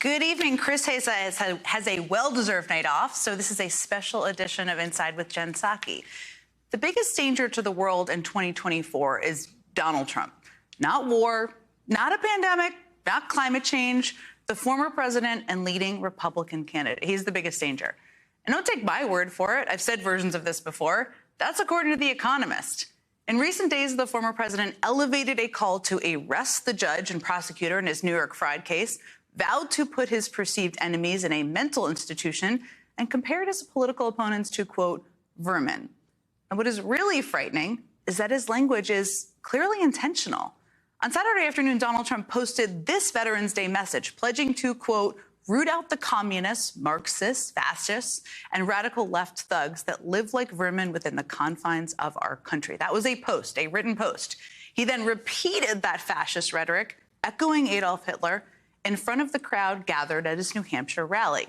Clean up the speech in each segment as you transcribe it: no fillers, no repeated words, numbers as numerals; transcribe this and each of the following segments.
Good evening. Chris Hayes has a well-deserved night off, so this is a special edition of Inside with Jen Psaki. The biggest danger to the world in 2024 is Donald Trump. Not war, not a pandemic, not climate change, the former president and leading Republican candidate. He's the biggest danger. And don't take my word for it. I've said versions of this before. That's according to The Economist. In recent days, the former president elevated a call to arrest the judge and prosecutor in his New York fraud case, vowed to put his perceived enemies in a mental institution, and compared his political opponents to, quote, vermin. And what is really frightening is that his language is clearly intentional. On Saturday afternoon, Donald Trump posted this Veterans Day message, pledging to, quote, root out the communists, Marxists, fascists, and radical left thugs that live like vermin within the confines of our country. That was a post, a written post. He then repeated that fascist rhetoric, echoing Adolf Hitler, in front of the crowd gathered at his New Hampshire rally.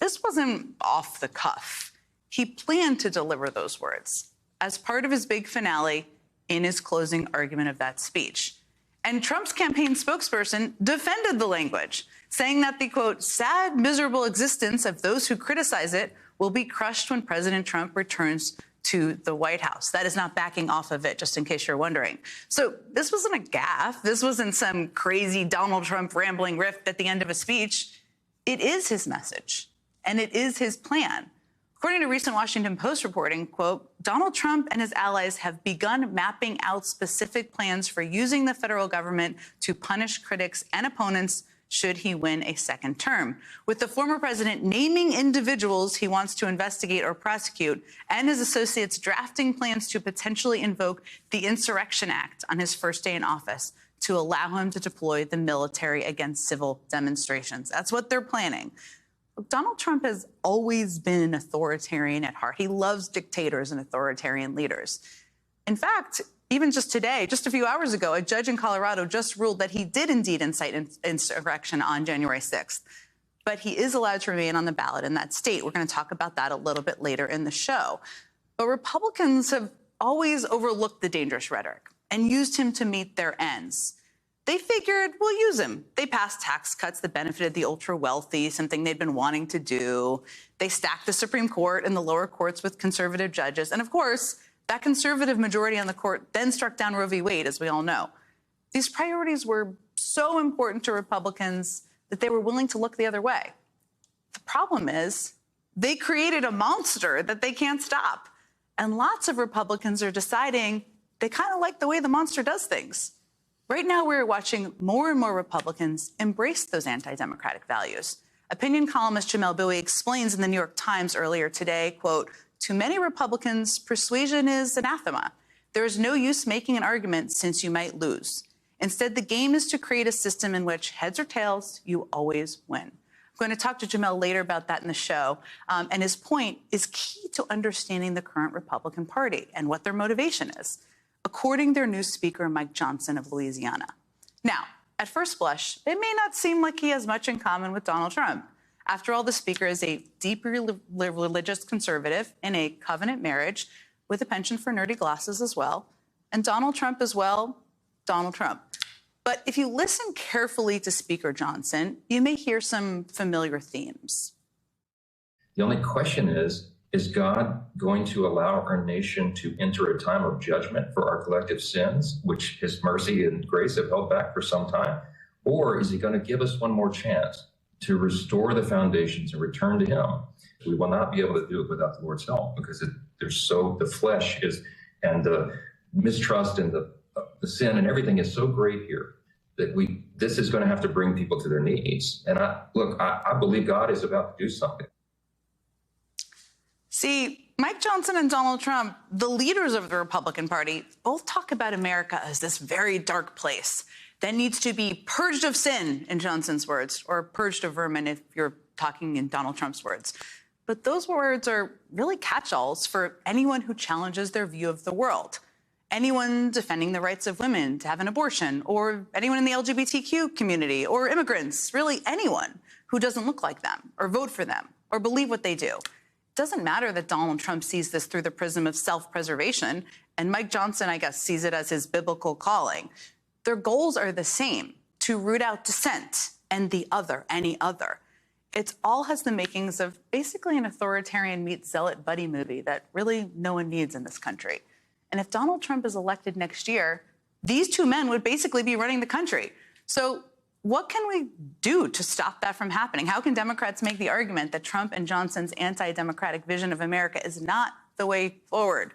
This wasn't off the cuff. He planned to deliver those words as part of his big finale in his closing argument of that speech. And Trump's campaign spokesperson defended the language, saying that the, quote, sad, miserable existence of those who criticize it will be crushed when President Trump returns to the White House. That is not backing off of it, just in case you're wondering. So this wasn't a gaffe. This wasn't some crazy Donald Trump rambling riff at the end of a speech. It is his message, and it is his plan. According to recent Washington Post reporting, quote, Donald Trump and his allies have begun mapping out specific plans for using the federal government to punish critics and opponents should he win a second term, with the former president naming individuals he wants to investigate or prosecute, and his associates drafting plans to potentially invoke the Insurrection Act on his first day in office to allow him to deploy the military against civil demonstrations. That's what they're planning. Donald Trump has always been an authoritarian at heart. He loves dictators and authoritarian leaders. In fact, even just today, just a few hours ago, a judge in Colorado just ruled that he did indeed incite insurrection on January 6th. But he is allowed to remain on the ballot in that state. We're going to talk about that a little bit later in the show. But Republicans have always overlooked the dangerous rhetoric and used him to meet their ends. They figured, we'll use him. They passed tax cuts that benefited the ultra-wealthy, something they'd been wanting to do. They stacked the Supreme Court and the lower courts with conservative judges. And of course, that conservative majority on the court then struck down Roe v. Wade, as we all know. These priorities were so important to Republicans that they were willing to look the other way. The problem is they created a monster that they can't stop. And lots of Republicans are deciding they kind of like the way the monster does things. Right now, we're watching more and more Republicans embrace those anti-democratic values. Opinion columnist Jamelle Bouie explains in the New York Times earlier today, quote, to many Republicans, persuasion is anathema. There is no use making an argument since you might lose. Instead, the game is to create a system in which heads or tails, you always win. I'm going to talk to Jamelle later about that in the show. And his point is key to understanding the current Republican Party and what their motivation is, according to their new speaker, Mike Johnson of Louisiana. Now, at first blush, it may not seem like he has much in common with Donald Trump. After all, the speaker is a deeply religious conservative in a covenant marriage with a penchant for nerdy glasses as well. And Donald Trump as well, Donald Trump. But if you listen carefully to Speaker Johnson, you may hear some familiar themes. The only question is God going to allow our nation to enter a time of judgment for our collective sins, which his mercy and grace have held back for some time? Or is he going to give us one more chance to restore the foundations and return to him? We will not be able to do it without the Lord's help, because the flesh is, and the mistrust and the sin and everything is so great here that this is going to have to bring people to their knees. And I believe God is about to do something. See, Mike Johnson and Donald Trump, the leaders of the Republican Party, both talk about America as this very dark place that needs to be purged of sin, in Johnson's words, or purged of vermin if you're talking in Donald Trump's words. But those words are really catch-alls for anyone who challenges their view of the world. Anyone defending the rights of women to have an abortion, or anyone in the LGBTQ community, or immigrants, really anyone who doesn't look like them, or vote for them, or believe what they do. It doesn't matter that Donald Trump sees this through the prism of self-preservation, and Mike Johnson, I guess, sees it as his biblical calling. Their goals are the same: to root out dissent and the other, any other. It all has the makings of basically an authoritarian meets zealot buddy movie that really no one needs in this country. And if Donald Trump is elected next year, these two men would basically be running the country. So what can we do to stop that from happening? How can Democrats make the argument that Trump and Johnson's anti-democratic vision of America is not the way forward?